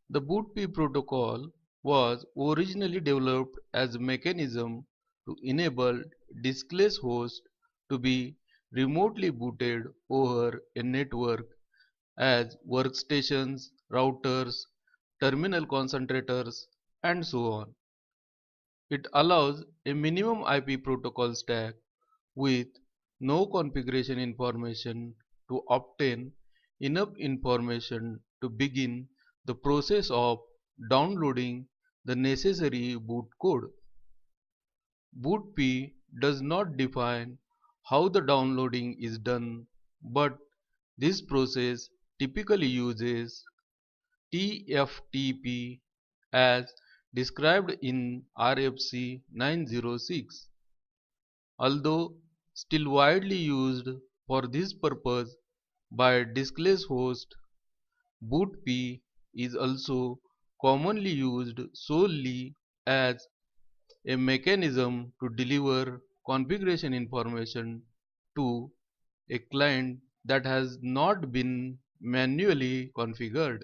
The BootP protocol was originally developed as a mechanism to enable diskless hosts to be remotely booted over a network as workstations, routers, terminal concentrators, and so on. It allows a minimum IP protocol stack with no configuration information to obtain enough information to begin the process of downloading the necessary boot code. BootP does not define how the downloading is done, but this process typically uses TFTP as described in RFC 906. Although still widely used for this purpose by diskless hosts, BootP is also commonly used solely as a mechanism to deliver configuration information to a client that has not been manually configured.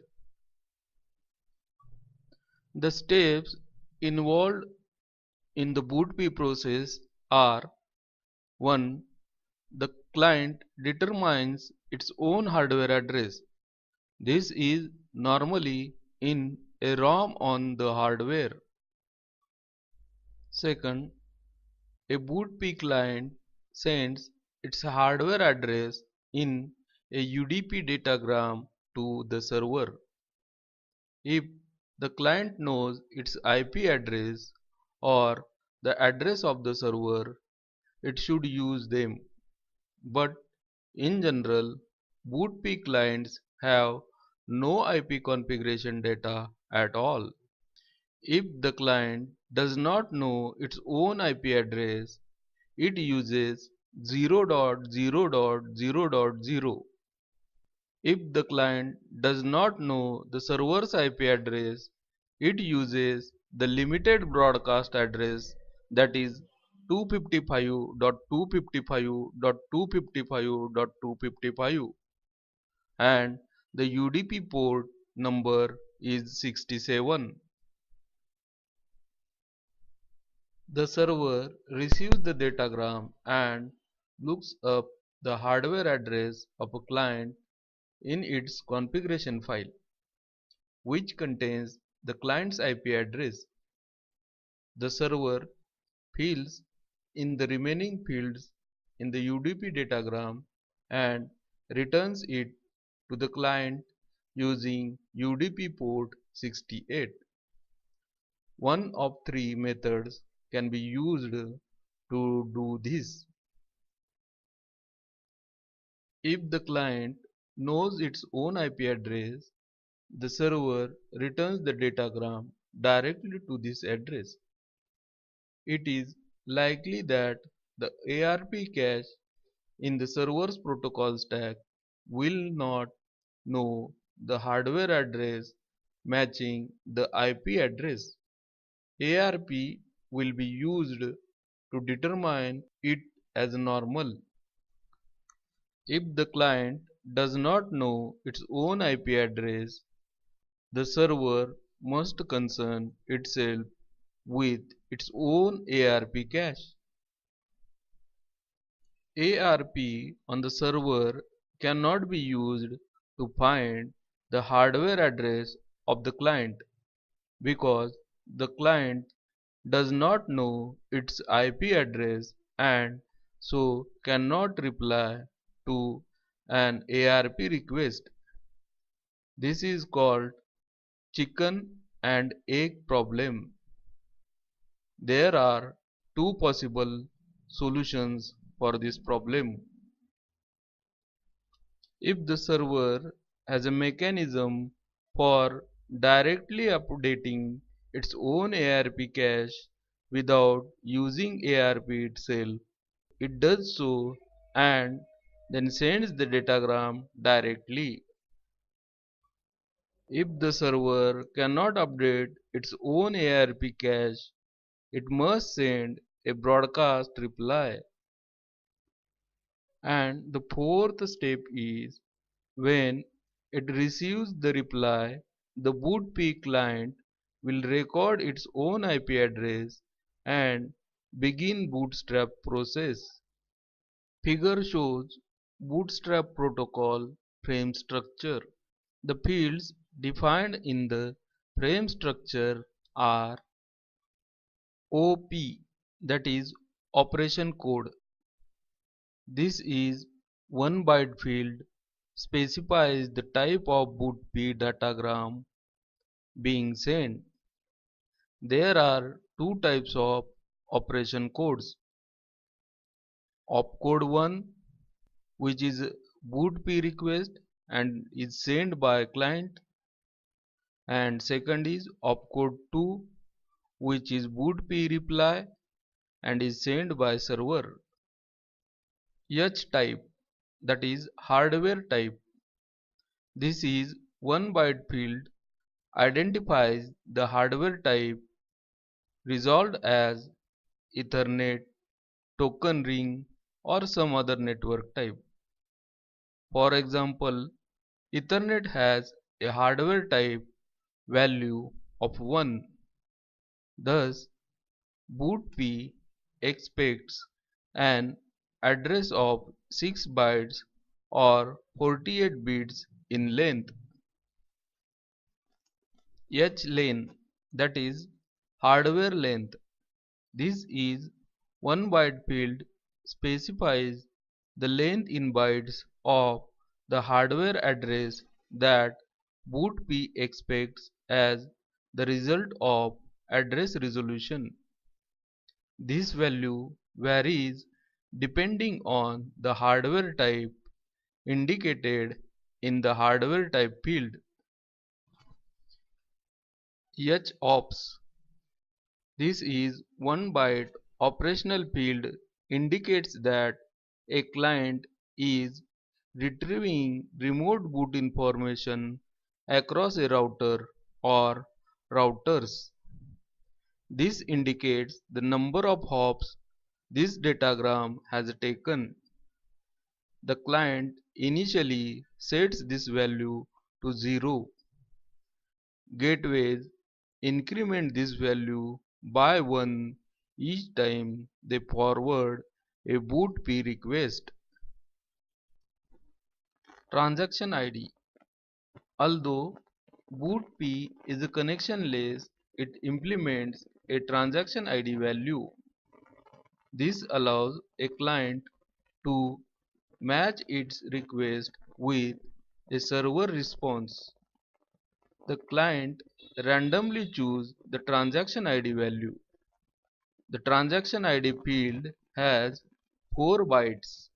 The steps involved in the BootP process are: 1. The client determines its own hardware address. This is normally in a ROM on the hardware. Second, a BootP client sends its hardware address in a UDP datagram to the server. If the client knows its IP address or the address of the server, it should use them. But in general, BootP clients have no IP configuration data at all. If the client does not know its own IP address, it uses 0.0.0.0. If the client does not know the server's IP address, it uses the limited broadcast address, that is 255.255.255.255, and the UDP port number is 67. The server receives the datagram and looks up the hardware address of a client in its configuration file, which contains the client's IP address. The server fills in the remaining fields in the UDP datagram and returns it to the client using UDP port 68. One of three methods can be used to do this. If the client knows its own IP address, the server returns the datagram directly to this address. It is likely that the ARP cache in the server's protocol stack will not know the hardware address matching the IP address. ARP will be used to determine it as normal. If the client does not know its own IP address, the server must concern itself with its own ARP cache. ARP on the server cannot be used to find the hardware address of the client because the client does not know its IP address and so cannot reply to an ARP request. This is called chicken and egg problem. There are two possible solutions for this problem. If the server has a mechanism for directly updating its own ARP cache without using ARP itself, it does so and then sends the datagram directly. If the server cannot update its own ARP cache, it must send a broadcast reply. And the fourth step is, when it receives the reply, the BootP client will record its own IP address and begin bootstrap process. Figure shows Bootstrap protocol frame structure. The fields defined in the frame structure are OP, that is operation code. This is 1 byte field specifies the type of BootP datagram being sent. There are two types of operation codes: opcode 1, which is BootP request and is sent by client, and second is opcode 2, which is BootP reply and is sent by server. H type, that is hardware type. This is 1 byte field identifies the hardware type resolved as Ethernet, token ring, or some other network type. For example, Ethernet has a hardware type value of 1. Thus, BootP expects an address of 6 bytes or 48 bits in length. H-length, that is hardware length. This is 1 byte field specifies the length in bytes of the hardware address that BootP expects as the result of address resolution. This value varies depending on the hardware type indicated in the hardware type field. HOPS. This is 1 byte operational field indicates that a client is retrieving remote boot information across a router or routers. This indicates the number of hops this datagram has taken. The client initially sets this value to 0. Gateways increment this value by 1 each time they forward a BootP request. Transaction ID. Although BootP is connectionless, it implements a transaction ID value. This allows a client to match its request with a server response. The client randomly chooses the transaction ID value. The transaction ID field has 4 bytes.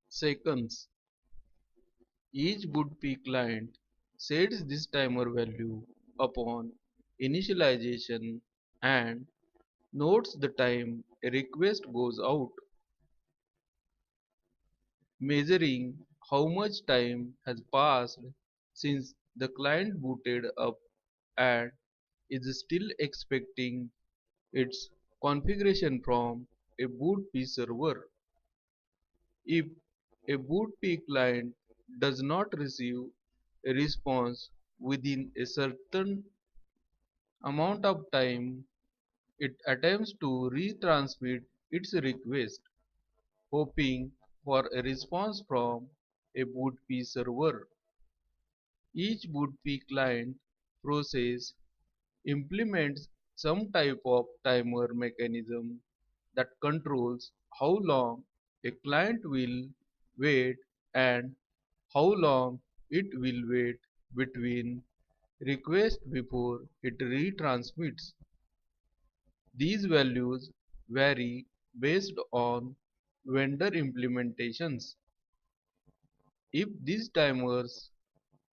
Seconds. Each BootP client sets this timer value upon initialization and notes the time a request goes out, measuring how much time has passed since the client booted up and is still expecting its configuration from a BootP server. If a BootP client does not receive a response within a certain amount of time, it attempts to retransmit its request, hoping for a response from a BootP server. Each BootP client process implements some type of timer mechanism that controls how long a client will wait and how long it will wait between requests before it retransmits. These values vary based on vendor implementations. If these timers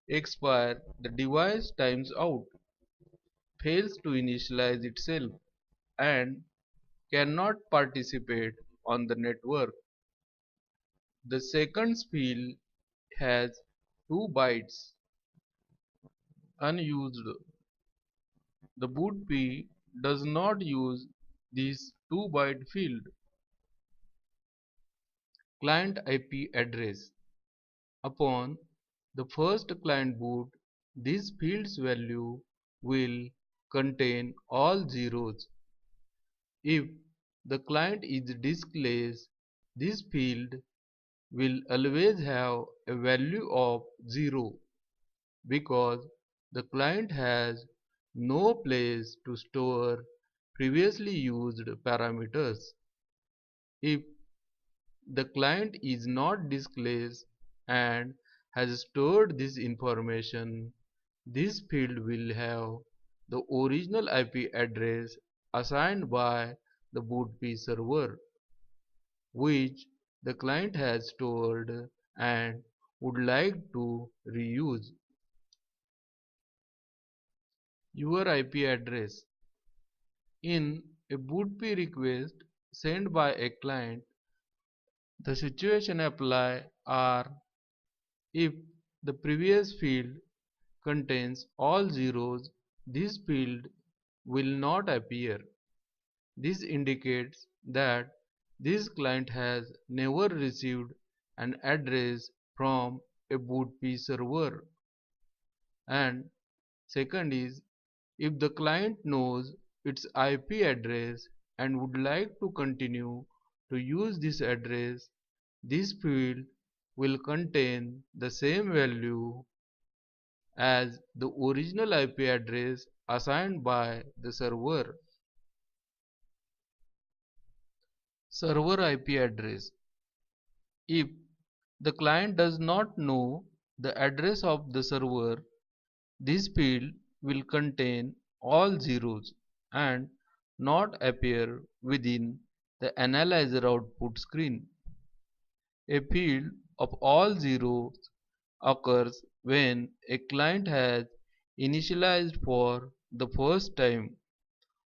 expire, the device times out, fails to initialize itself, and cannot participate on the network. The seconds field has 2 bytes unused. The BootP does not use this 2-byte field. Client IP address. Upon the first client boot, this field's value will contain all zeros. If the client is diskless, this field will always have a value of 0 because the client has no place to store previously used parameters. If the client is not diskless and has stored this information, this field will have the original IP address assigned by the bootp server, which the client has stored and would like to reuse. Your IP address. In a bootp request sent by a client, the situation apply are if the previous field contains all zeros, this field will not appear. This indicates that this client has never received an address from a bootp server. And second is, if the client knows its IP address and would like to continue to use this address, this field will contain the same value as the original IP address assigned by the server. Server IP address. If the client does not know the address of the server, this field will contain all zeros and not appear within the analyzer output screen. A field of all zeros occurs when a client has initialized for the first time,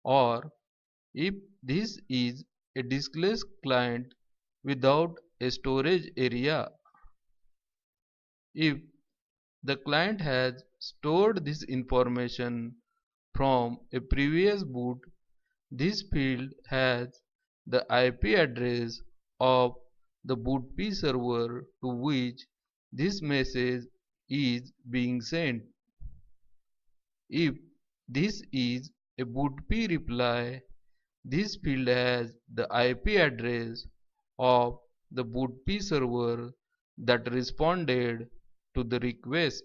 or if this is a diskless client without a storage area. If the client has stored this information from a previous boot, this field has the IP address of the bootp server to which this message is being sent. If this is a bootp reply, this field has the IP address of the bootp server that responded to the request.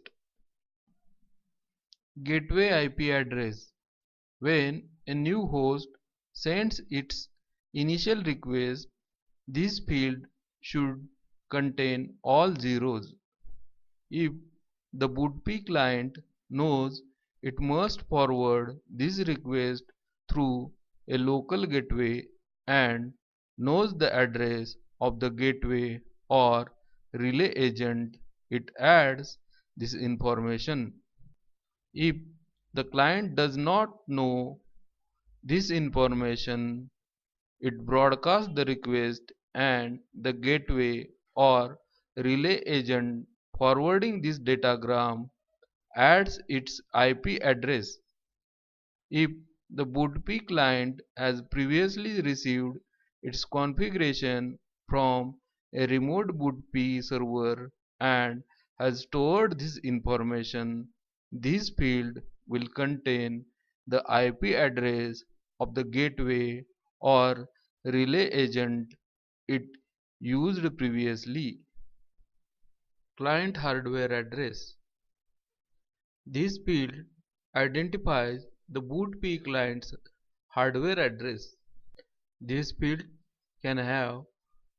Gateway IP address. When a new host sends its initial request, this field should contain all zeros. If the bootp client knows it must forward this request through a local gateway and knows the address of the gateway or relay agent, it adds this information. If the client does not know this information, it broadcasts the request and the gateway or relay agent forwarding this datagram adds its IP address. If the bootp client has previously received its configuration from a remote bootp server and has stored this information, this field will contain the IP address of the gateway or relay agent it used previously. Client hardware address. This field identifies the bootp client's hardware address. This field can have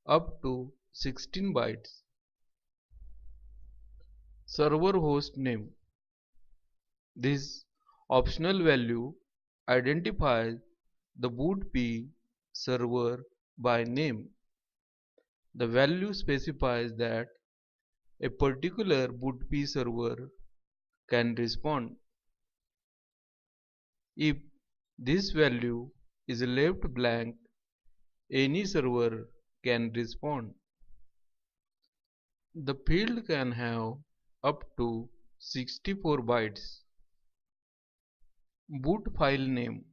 up to 16 bytes. Server host name. This optional value identifies the bootp server by name. The value specifies that a particular bootp server can respond. If this value is left blank, any server can respond. The field can have up to 64 bytes. Boot file name.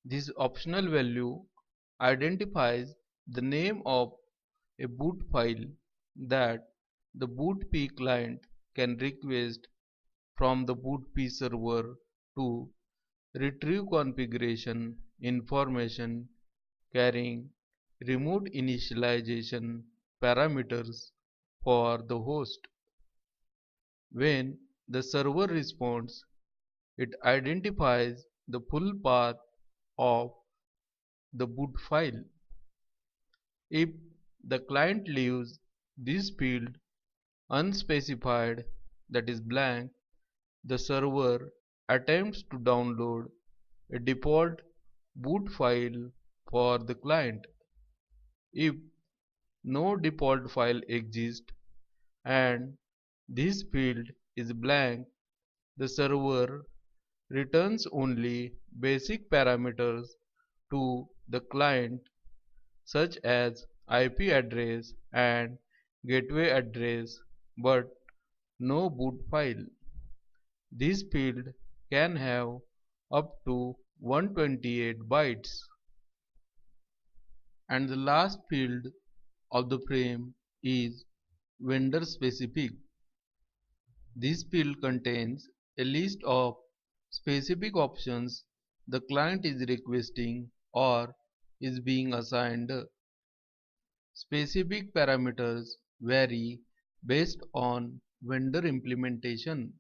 This optional value identifies the name of a boot file that the bootp client can request from the bootp server to retrieve configuration information carrying remote initialization parameters for the host. When the server responds, it identifies the full path of the boot file. If the client leaves this field unspecified, that is blank, the server attempts to download a default boot file for the client. If no default file exists and this field is blank, the server returns only basic parameters to the client such as IP address and gateway address but no boot file. This field can have up to 128 bytes. And the last field of the frame is vendor specific. This field contains a list of specific options the client is requesting or is being assigned. Specific parameters vary based on vendor implementation.